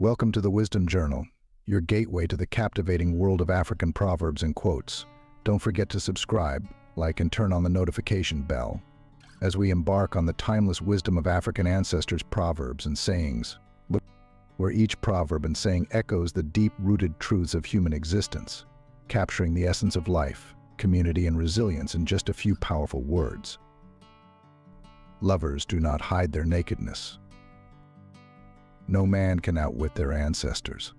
Welcome to the Wisdom Journal, your gateway to the captivating world of African proverbs and quotes. Don't forget to subscribe, like, and turn on the notification bell as we embark on the timeless wisdom of African ancestors' proverbs and sayings, where each proverb and saying echoes the deep-rooted truths of human existence, capturing the essence of life, community, and resilience in just a few powerful words. Lovers do not hide their nakedness. No man can outwit their ancestors.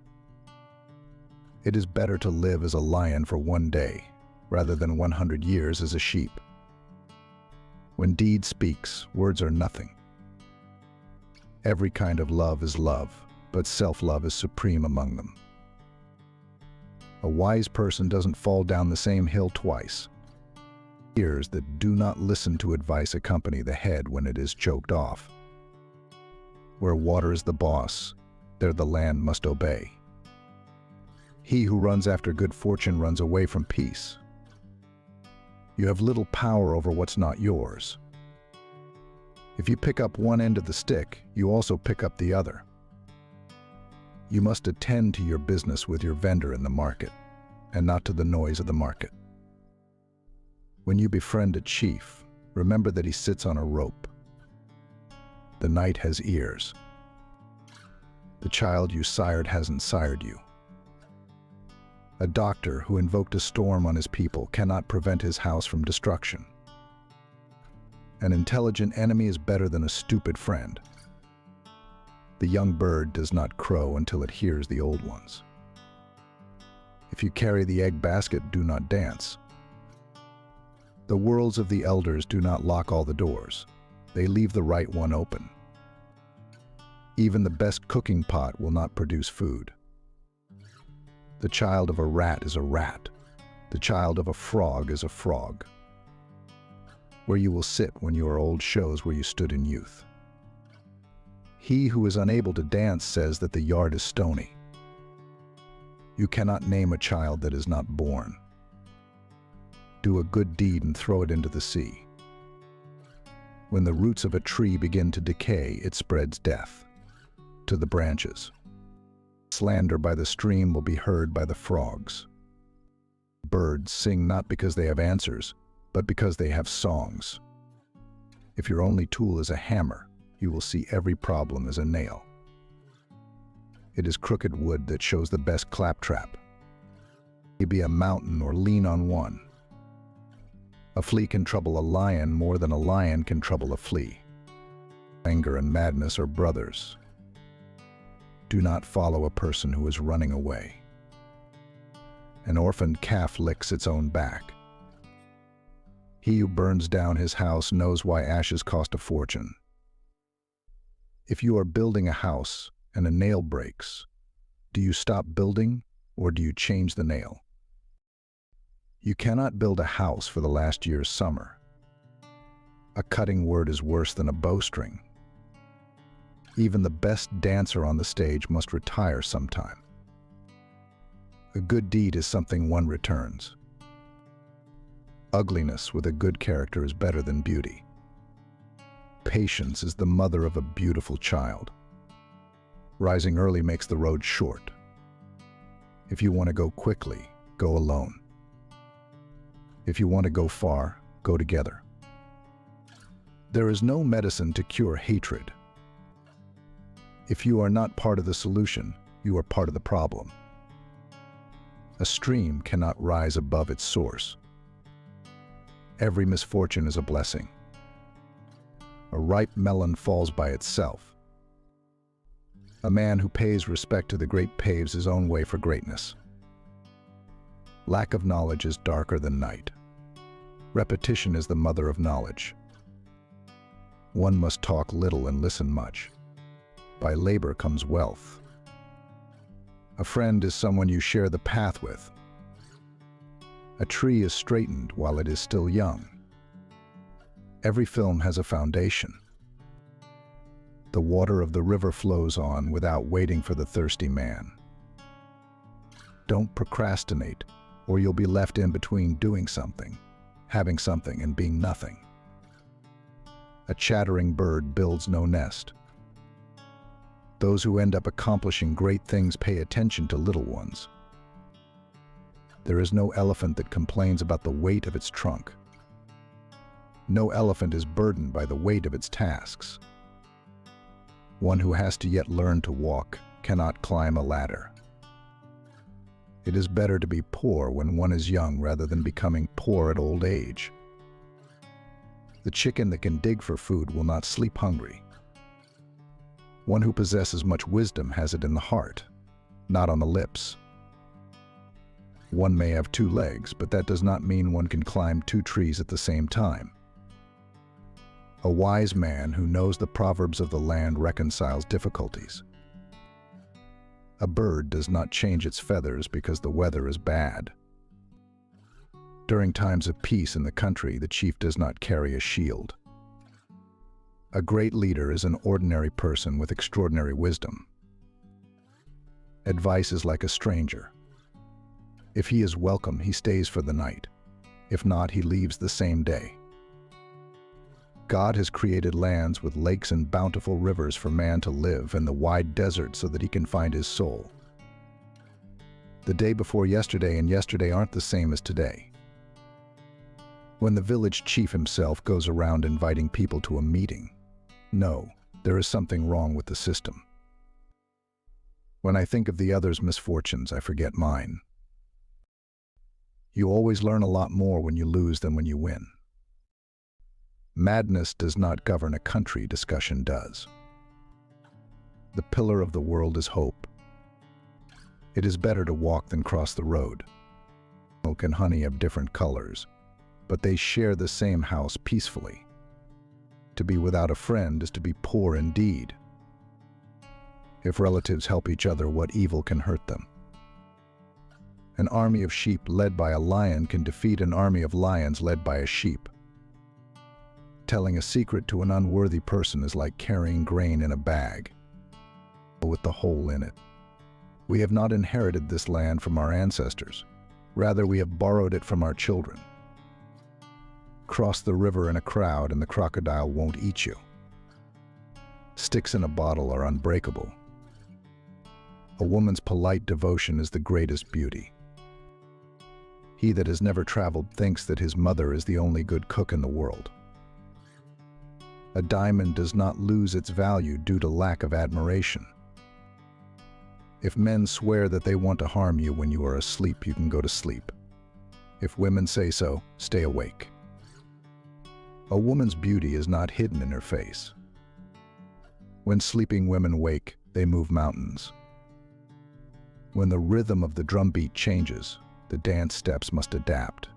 It is better to live as a lion for one day, rather than 100 years as a sheep. When deed speaks, words are nothing. Every kind of love is love, but self-love is supreme among them. A wise person doesn't fall down the same hill twice. Ears that do not listen to advice accompany the head when it is choked off. Where water is the boss, there the land must obey. He who runs after good fortune runs away from peace. You have little power over what's not yours. If you pick up one end of the stick, you also pick up the other. You must attend to your business with your vendor in the market, and not to the noise of the market. When you befriend a chief, remember that he sits on a rope. The night has ears. The child you sired hasn't sired you. A doctor who invoked a storm on his people cannot prevent his house from destruction. An intelligent enemy is better than a stupid friend. The young bird does not crow until it hears the old ones. If you carry the egg basket, do not dance. The worlds of the elders do not lock all the doors. They leave the right one open. Even the best cooking pot will not produce food. The child of a rat is a rat. The child of a frog is a frog. Where you will sit when you are old shows where you stood in youth. He who is unable to dance says that the yard is stony. You cannot name a child that is not born. Do a good deed and throw it into the sea. When the roots of a tree begin to decay, it spreads death to the branches. Slander by the stream will be heard by the frogs. Birds sing not because they have answers, but because they have songs. If your only tool is a hammer, you will see every problem as a nail. It is crooked wood that shows the best claptrap. You be a mountain or lean on one. A flea can trouble a lion more than a lion can trouble a flea. Anger and madness are brothers. Do not follow a person who is running away. An orphaned calf licks its own back. He who burns down his house knows why ashes cost a fortune. If you are building a house and a nail breaks, do you stop building or do you change the nail? You cannot build a house for the last year's summer. A cutting word is worse than a bowstring. Even the best dancer on the stage must retire sometime. A good deed is something one returns. Ugliness with a good character is better than beauty. Patience is the mother of a beautiful child. Rising early makes the road short. If you want to go quickly, go alone. If you want to go far, go together. There is no medicine to cure hatred. If you are not part of the solution, you are part of the problem. A stream cannot rise above its source. Every misfortune is a blessing. A ripe melon falls by itself. A man who pays respect to the great paves his own way for greatness. Lack of knowledge is darker than night. Repetition is the mother of knowledge. One must talk little and listen much. By labor comes wealth. A friend is someone you share the path with. A tree is straightened while it is still young. Every film has a foundation. The water of the river flows on without waiting for the thirsty man. Don't procrastinate, or you'll be left in between doing something, having something, and being nothing. A chattering bird builds no nest. Those who end up accomplishing great things pay attention to little ones. There is no elephant that complains about the weight of its trunk. No elephant is burdened by the weight of its tasks. One who has to yet learn to walk cannot climb a ladder. It is better to be poor when one is young rather than becoming poor at old age. The chicken that can dig for food will not sleep hungry. One who possesses much wisdom has it in the heart, not on the lips. One may have 2 legs, but that does not mean one can climb 2 trees at the same time. A wise man who knows the proverbs of the land reconciles difficulties. A bird does not change its feathers because the weather is bad. During times of peace in the country, the chief does not carry a shield. A great leader is an ordinary person with extraordinary wisdom. Advice is like a stranger. If he is welcome, he stays for the night. If not, he leaves the same day. God has created lands with lakes and bountiful rivers for man to live, and the wide desert so that he can find his soul. The day before yesterday and yesterday aren't the same as today. When the village chief himself goes around inviting people to a meeting, no, there is something wrong with the system. When I think of the others' misfortunes, I forget mine. You always learn a lot more when you lose than when you win. Madness does not govern a country, discussion does. The pillar of the world is hope. It is better to walk than cross the road. Milk and honey have different colors, but they share the same house peacefully. To be without a friend is to be poor indeed. If relatives help each other, what evil can hurt them? An army of sheep led by a lion can defeat an army of lions led by a sheep. Telling a secret to an unworthy person is like carrying grain in a bag with the hole in it. We have not inherited this land from our ancestors. Rather, we have borrowed it from our children. Cross the river in a crowd and the crocodile won't eat you. Sticks in a bottle are unbreakable. A woman's polite devotion is the greatest beauty. He that has never traveled thinks that his mother is the only good cook in the world. A diamond does not lose its value due to lack of admiration. If men swear that they want to harm you when you are asleep, you can go to sleep. If women say so, stay awake. A woman's beauty is not hidden in her face. When sleeping women wake, they move mountains. When the rhythm of the drumbeat changes, the dance steps must adapt.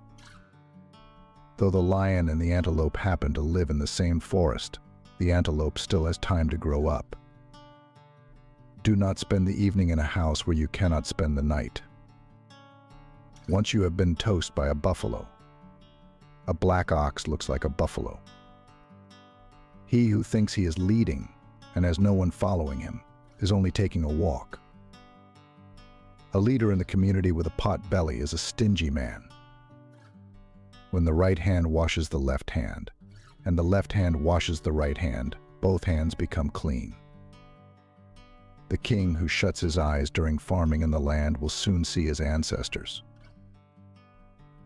Though the lion and the antelope happen to live in the same forest, the antelope still has time to grow up. Do not spend the evening in a house where you cannot spend the night. Once you have been tossed by a buffalo. A black ox looks like a buffalo. He who thinks he is leading and has no one following him is only taking a walk. A leader in the community with a pot belly is a stingy man. When the right hand washes the left hand, and the left hand washes the right hand, both hands become clean. The king who shuts his eyes during farming in the land will soon see his ancestors.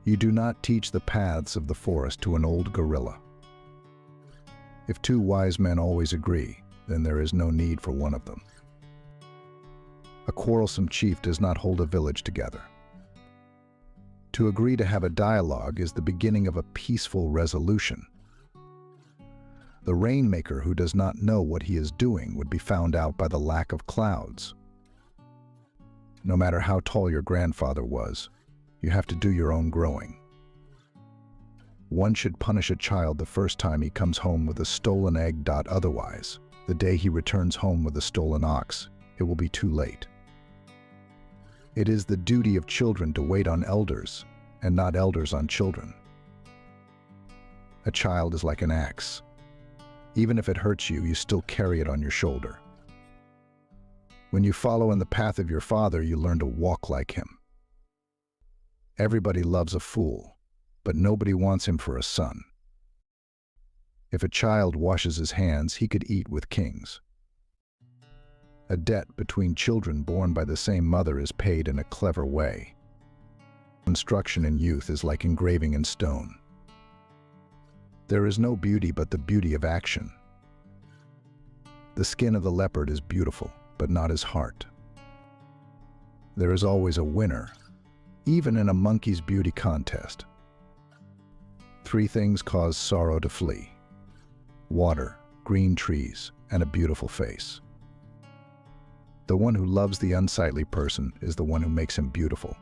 You do not teach the paths of the forest to an old gorilla. If 2 wise men always agree, then there is no need for one of them. A quarrelsome chief does not hold a village together. To agree to have a dialogue is the beginning of a peaceful resolution. The rainmaker who does not know what he is doing would be found out by the lack of clouds. No matter how tall your grandfather was, you have to do your own growing. One should punish a child the first time he comes home with a stolen egg. Otherwise, the day he returns home with a stolen ox, it will be too late. It is the duty of children to wait on elders, and not elders on children. A child is like an axe. Even if it hurts you, you still carry it on your shoulder. When you follow in the path of your father, you learn to walk like him. Everybody loves a fool, but nobody wants him for a son. If a child washes his hands, he could eat with kings. A debt between children born by the same mother is paid in a clever way. Instruction in youth is like engraving in stone. There is no beauty but the beauty of action. The skin of the leopard is beautiful, but not his heart. There is always a winner, even in a monkey's beauty contest. 3 things cause sorrow to flee: water, green trees, and a beautiful face. The one who loves the unsightly person is the one who makes him beautiful.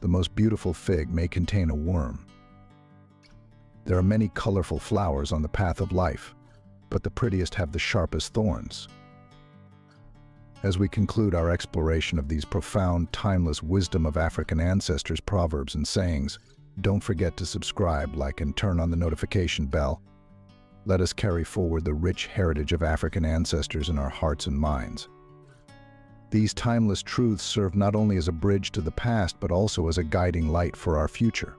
The most beautiful fig may contain a worm. There are many colorful flowers on the path of life, but the prettiest have the sharpest thorns. As we conclude our exploration of these profound, timeless wisdom of African ancestors' proverbs and sayings, don't forget to subscribe, like, and turn on the notification bell. Let us carry forward the rich heritage of African ancestors in our hearts and minds. These timeless truths serve not only as a bridge to the past, but also as a guiding light for our future.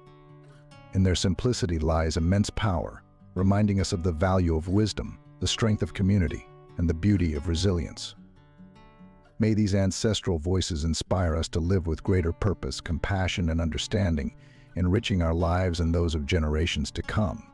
In their simplicity lies immense power, reminding us of the value of wisdom, the strength of community, and the beauty of resilience. May these ancestral voices inspire us to live with greater purpose, compassion, and understanding, enriching our lives and those of generations to come.